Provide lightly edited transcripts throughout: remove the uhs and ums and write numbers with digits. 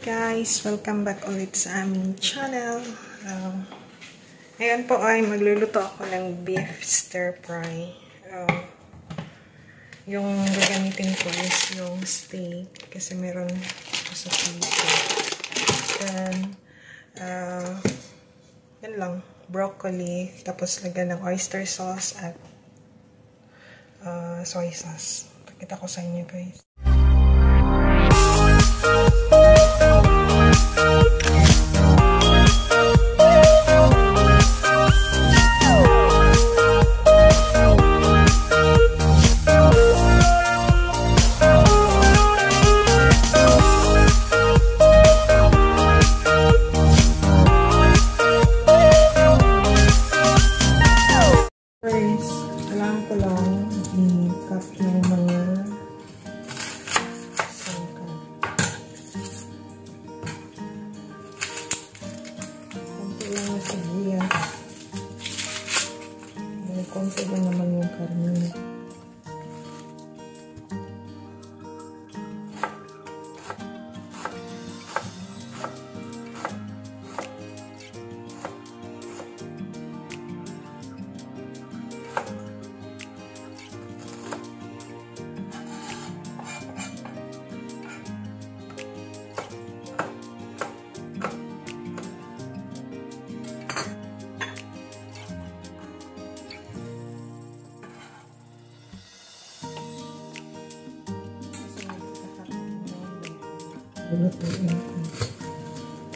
Guys, welcome back ulit sa aming channel. Ngayon po ay magluluto ako ng beef stir fry. Yung gagamitin ko is yung steak kasi meron ako sa dito. Then, yan lang, broccoli, tapos lagyan ng oyster sauce at soy sauce. Pakita ko sa inyo guys. Konti lang naman yung karne.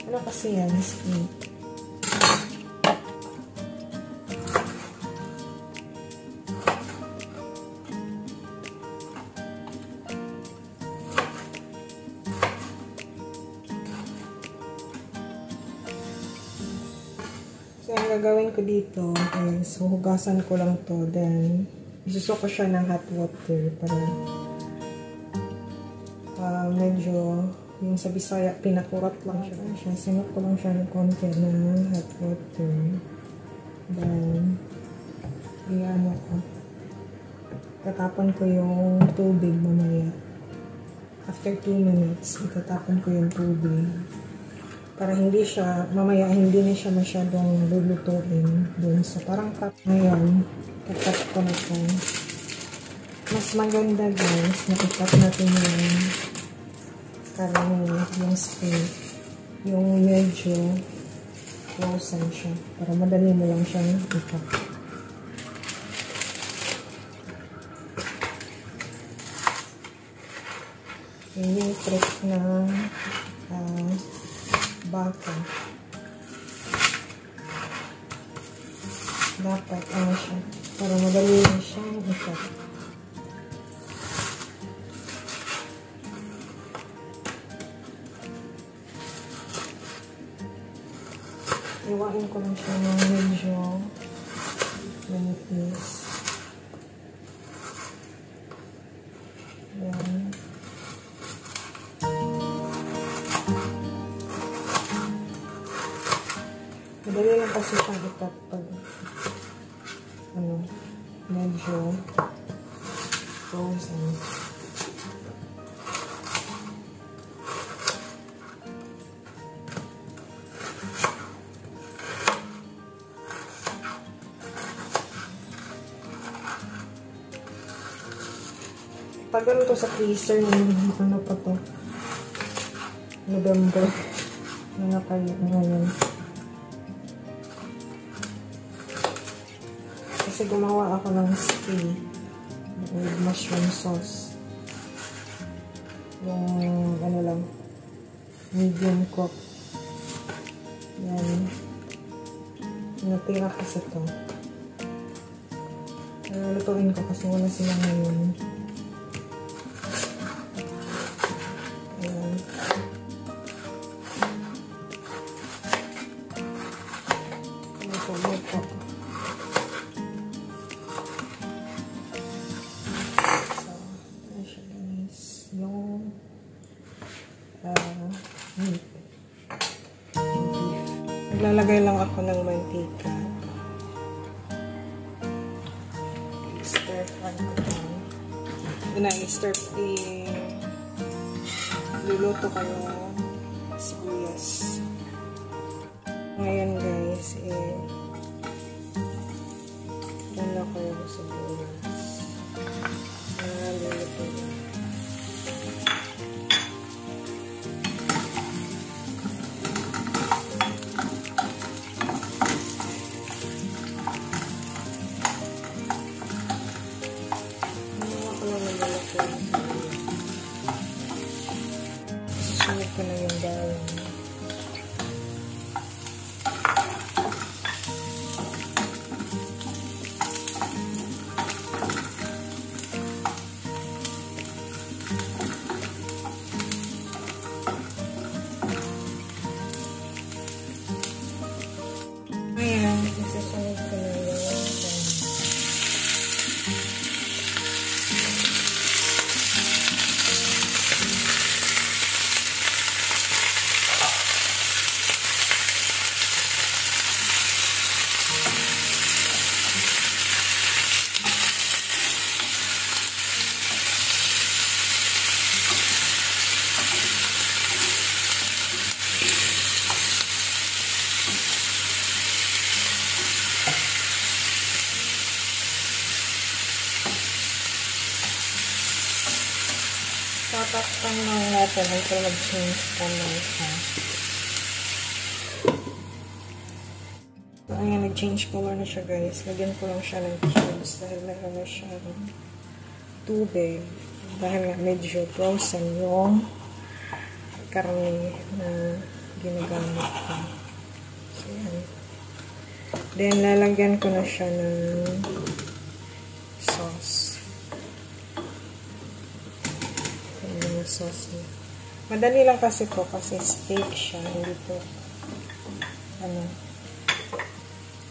Ano kasi yan? Steak. So, ang gagawin ko dito is huhugasan ko lang to. Then, isusok ko siya ng hot water para medyo yung sa Bisaya, pinakurat lang siya. Sinok ko lang siya ng konti ng hot water. Then, iyan ko. Tatapon ko yung tubig mamaya. After 2 minutes, itatapon ko yung tubig. Para hindi siya, mamaya hindi na siya masyadong lulutuin dun. So, parang tap ngayon, tatat ko na ito. Mas maganda guys, nakikat natin yung karne, yung steak, yung medyo frozen siya. Para madali mo lang siyang ikat. Yun yung trick ng baka. Dapat ano siya, para madali lang siyang ikat. Iwain ko lang siya ng medyo manipis. Yan. Madali lang kasi siya ikat pag medyo frozen. Tagal to sa freezer ng ano pa to, November na kayo ngayon. Kasi gumawa ako ng steak with mushroom sauce. Yung ano lang, medium cook. Yan. Natira kasi to. Lutuin ko kasi wala sila ngayon. Naglalagay lang ako ng mantika. Stir fry ko ito. Luluto kayo sibuyas. Ngayon guys, wala ko yung sibuyas. Luluto yun. Susunod ko na yung bawang. Ayan, isusunod ko na yung tatakpan lang natin until mag-change color siya. So, ayan, nag-change color na siya guys. Lagyan ko lang siya ng cubes dahil meron na siya tubig. Dahil nga medyo frozen yung karne na ginagamit ko. So, ayan. Then, lalagyan ko na siya ng sauce. Sauce niya. Madali lang kasi to kasi steak siya, hindi to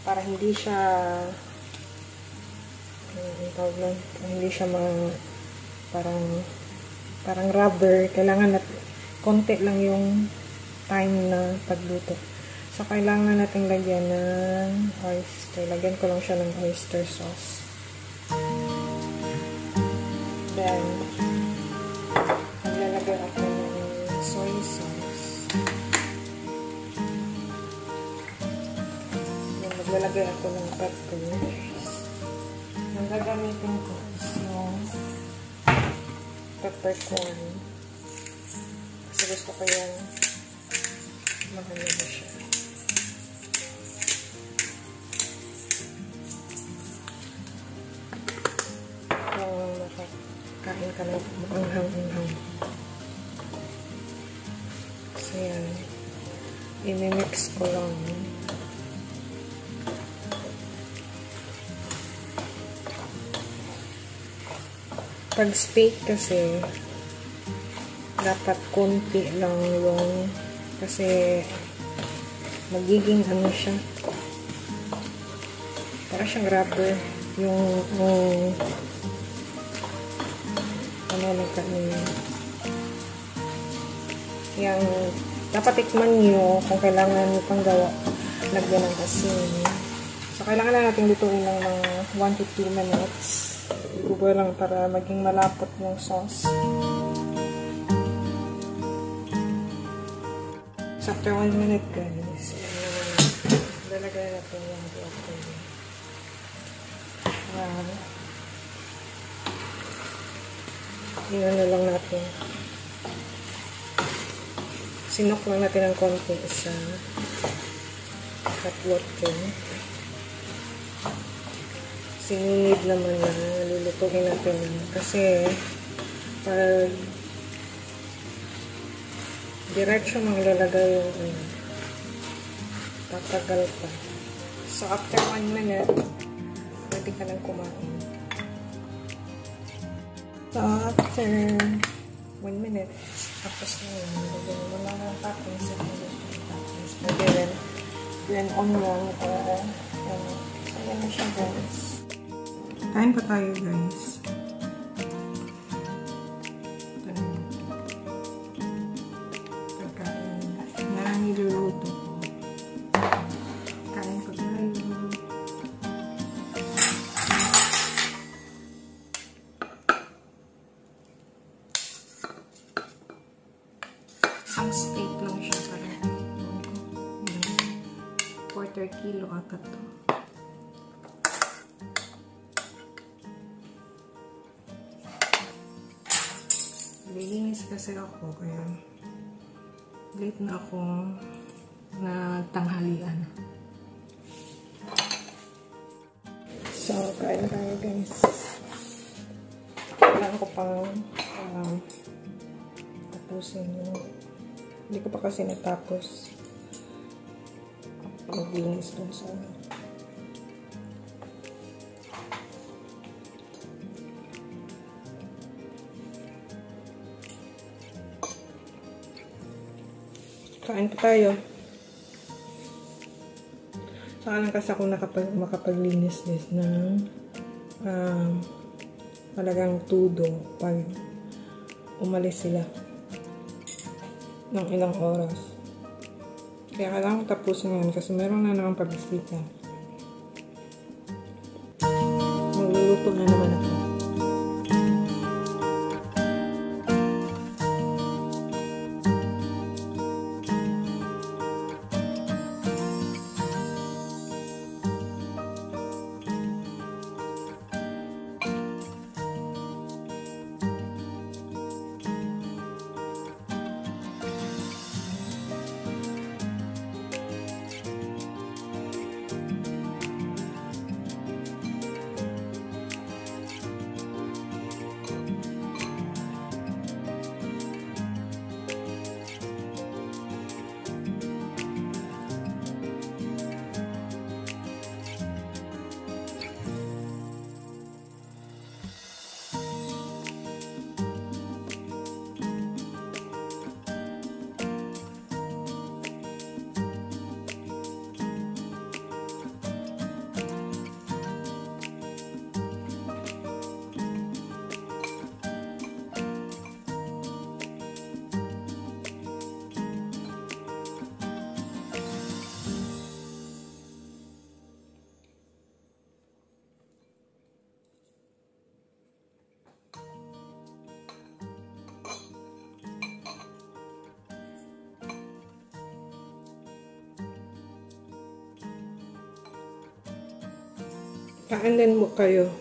para hindi siya hindi siya parang rubber. Kailangan konti lang yung time na pagluto. So kailangan natin lagyan ng oyster. Lagyan ko lang siya ng oyster sauce. Then maglalagay ako ng soy sauce. Then, maglalagay ako ng peppers. Ang gagamitin ko is yung peppercorn. Kasi gusto ko yung mahalo siya. Kung makakain ka ng anghang-anghang. So, yan. I-mix ko lang. Pag steak kasi, dapat konti lang yung, kasi magiging ano siya. Para siyang rubber. Yung ano lang kanina. Yang dapat tikman nyo kung kailangan nyo pang gawa, lagyan ng asin. So, kailangan na natin lutuin lang ng 1 to 2 minutes. Igubo lang para maging malapot yung sauce. So, after 1 minute guys, lalagay natin yung broccoli. Yun na lang natin. Sinok lang natin ng konti sa hot water. Sinid naman na lulutuin natin kasi pag diretso mang lalagay yung tatagal pa. So after 1 minute pwede ka nang kumain. So after 1 minute tapos na yun, lagyan mo lang ng toppings sa toppings. Pwede rin onion or so yan na siya guys. Kain pa tayo guys. Pagkain na niluluto ko. Kain pa tayo. Isang steak lang siya. 1/4 kilo ata to. Linis kasi ako, kaya late na ako na tanghalian. So, kain tayo guys. Kailangan ko pang tapusin yun. Hindi ko pa kasi natapos maglinis dun sa kain pa tayo. Saka lang kasi ako makapaglinis ng talagang tudo pag umalis sila ng ilang oras. Kaya kailangan ko tapusin yun kasi meron na naman pabisita. Magluluto na naman ako. Kain din mo kayo.